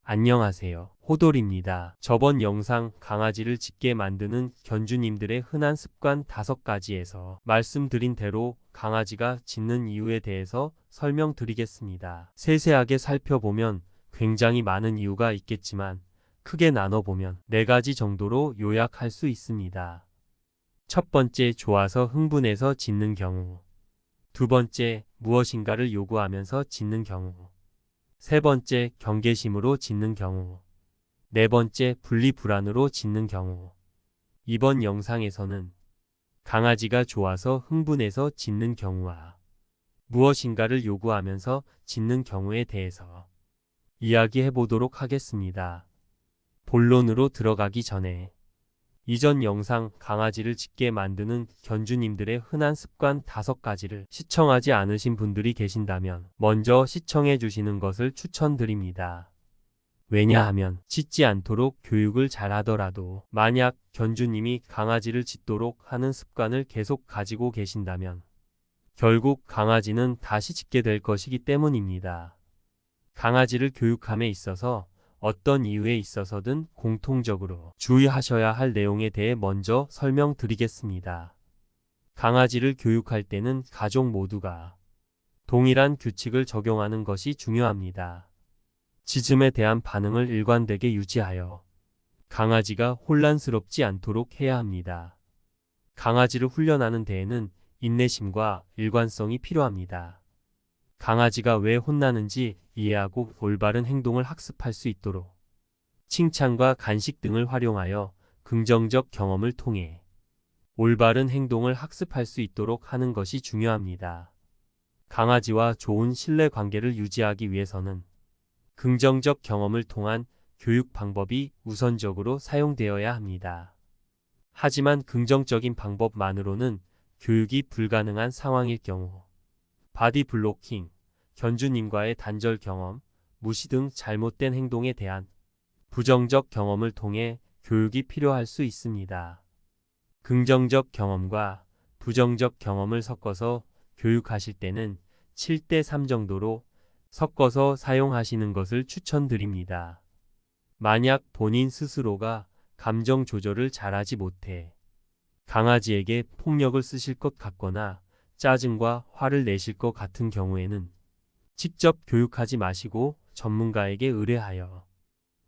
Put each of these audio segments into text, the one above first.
안녕하세요. 호돌입니다. 저번 영상 강아지를 짖게 만드는 견주님들의 흔한 습관 5가지에서 말씀드린 대로 강아지가 짖는 이유에 대해서 설명드리겠습니다. 세세하게 살펴보면 굉장히 많은 이유가 있겠지만 크게 나눠보면 4가지 정도로 요약할 수 있습니다. 첫 번째, 좋아서 흥분해서 짖는 경우. 두 번째, 무엇인가를 요구하면서 짖는 경우. 세 번째, 경계심으로 짖는 경우. 네 번째, 분리불안으로 짖는 경우. 이번 영상에서는 강아지가 좋아서 흥분해서 짖는 경우와 무엇인가를 요구하면서 짖는 경우에 대해서 이야기해 보도록 하겠습니다. 본론으로 들어가기 전에 이전 영상 강아지를 짖게 만드는 견주님들의 흔한 습관 5가지를 시청하지 않으신 분들이 계신다면 먼저 시청해 주시는 것을 추천드립니다. 왜냐하면 짖지 않도록 교육을 잘 하더라도 만약 견주님이 강아지를 짖도록 하는 습관을 계속 가지고 계신다면 결국 강아지는 다시 짖게 될 것이기 때문입니다. 강아지를 교육함에 있어서 어떤 이유에 있어서든 공통적으로 주의하셔야 할 내용에 대해 먼저 설명드리겠습니다. 강아지를 교육할 때는 가족 모두가 동일한 규칙을 적용하는 것이 중요합니다. 짖음에 대한 반응을 일관되게 유지하여 강아지가 혼란스럽지 않도록 해야 합니다. 강아지를 훈련하는 데에는 인내심과 일관성이 필요합니다. 강아지가 왜 혼나는지 이해하고 올바른 행동을 학습할 수 있도록 칭찬과 간식 등을 활용하여 긍정적 경험을 통해 올바른 행동을 학습할 수 있도록 하는 것이 중요합니다. 강아지와 좋은 신뢰 관계를 유지하기 위해서는 긍정적 경험을 통한 교육 방법이 우선적으로 사용되어야 합니다. 하지만 긍정적인 방법만으로는 교육이 불가능한 상황일 경우 바디 블로킹, 견주님과의 단절 경험, 무시 등 잘못된 행동에 대한 부정적 경험을 통해 교육이 필요할 수 있습니다. 긍정적 경험과 부정적 경험을 섞어서 교육하실 때는 7대3 정도로 섞어서 사용하시는 것을 추천드립니다. 만약 본인 스스로가 감정 조절을 잘하지 못해 강아지에게 폭력을 쓰실 것 같거나 짜증과 화를 내실 것 같은 경우에는 직접 교육하지 마시고 전문가에게 의뢰하여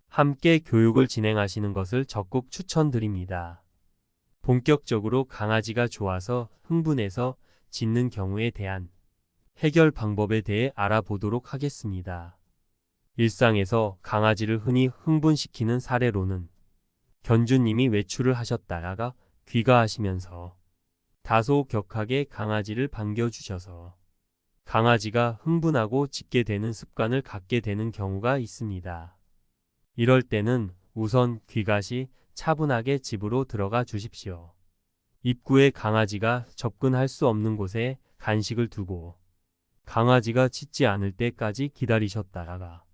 함께 교육을 진행하시는 것을 적극 추천드립니다. 본격적으로 강아지가 좋아서 흥분해서 짖는 경우에 대한 해결 방법에 대해 알아보도록 하겠습니다. 일상에서 강아지를 흔히 흥분시키는 사례로는 견주님이 외출을 하셨다가 귀가하시면서 다소 격하게 강아지를 반겨주셔서 강아지가 흥분하고 짖게 되는 습관을 갖게 되는 경우가 있습니다. 이럴 때는 우선 귀가 시 차분하게 집으로 들어가 주십시오. 입구에 강아지가 접근할 수 없는 곳에 간식을 두고 강아지가 짖지 않을 때까지 기다리셨다가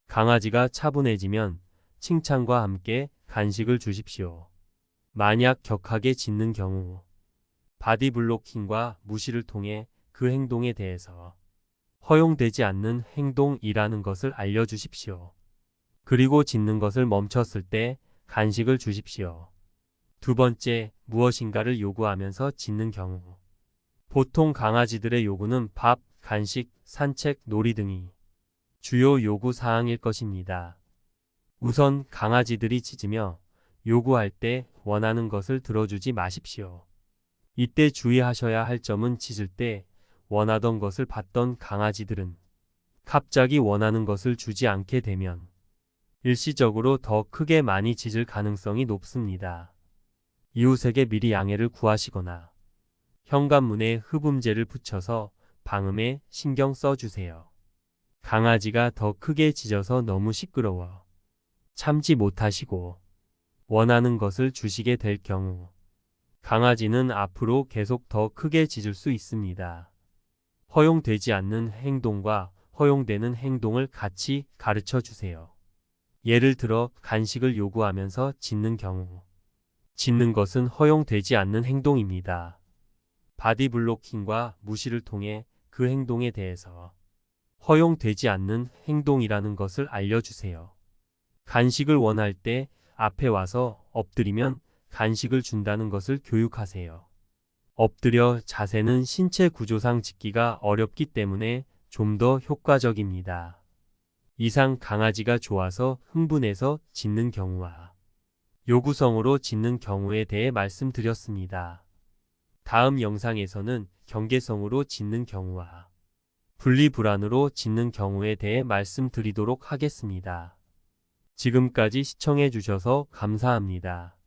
강아지가 차분해지면 칭찬과 함께 간식을 주십시오. 만약 격하게 짖는 경우 바디 블로킹과 무시를 통해 그 행동에 대해서 허용되지 않는 행동이라는 것을 알려주십시오. 그리고 짖는 것을 멈췄을 때 간식을 주십시오. 두 번째, 무엇인가를 요구하면서 짖는 경우. 보통 강아지들의 요구는 밥, 간식, 산책, 놀이 등이 주요 요구 사항일 것입니다. 우선 강아지들이 짖으며 요구할 때 원하는 것을 들어주지 마십시오. 이때 주의하셔야 할 점은 짖을 때 원하던 것을 받던 강아지들은 갑자기 원하는 것을 주지 않게 되면 일시적으로 더 크게 많이 짖을 가능성이 높습니다. 이웃에게 미리 양해를 구하시거나 현관문에 흡음재를 붙여서 방음에 신경 써주세요. 강아지가 더 크게 짖어서 너무 시끄러워 참지 못하시고 원하는 것을 주시게 될 경우 강아지는 앞으로 계속 더 크게 짖을 수 있습니다. 허용되지 않는 행동과 허용되는 행동을 같이 가르쳐 주세요. 예를 들어 간식을 요구하면서 짖는 경우 짖는 것은 허용되지 않는 행동입니다. 바디 블로킹과 무시를 통해 그 행동에 대해서 허용되지 않는 행동이라는 것을 알려주세요. 간식을 원할 때 앞에 와서 엎드리면 간식을 준다는 것을 교육하세요. 엎드려 자세는 신체 구조상 짖기가 어렵기 때문에 좀 더 효과적입니다. 이상 강아지가 좋아서 흥분해서 짖는 경우와 요구성으로 짖는 경우에 대해 말씀드렸습니다. 다음 영상에서는 경계성으로 짖는 경우와 분리불안으로 짖는 경우에 대해 말씀드리도록 하겠습니다. 지금까지 시청해 주셔서 감사합니다.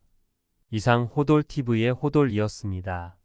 이상 호돌TV의 호돌이었습니다.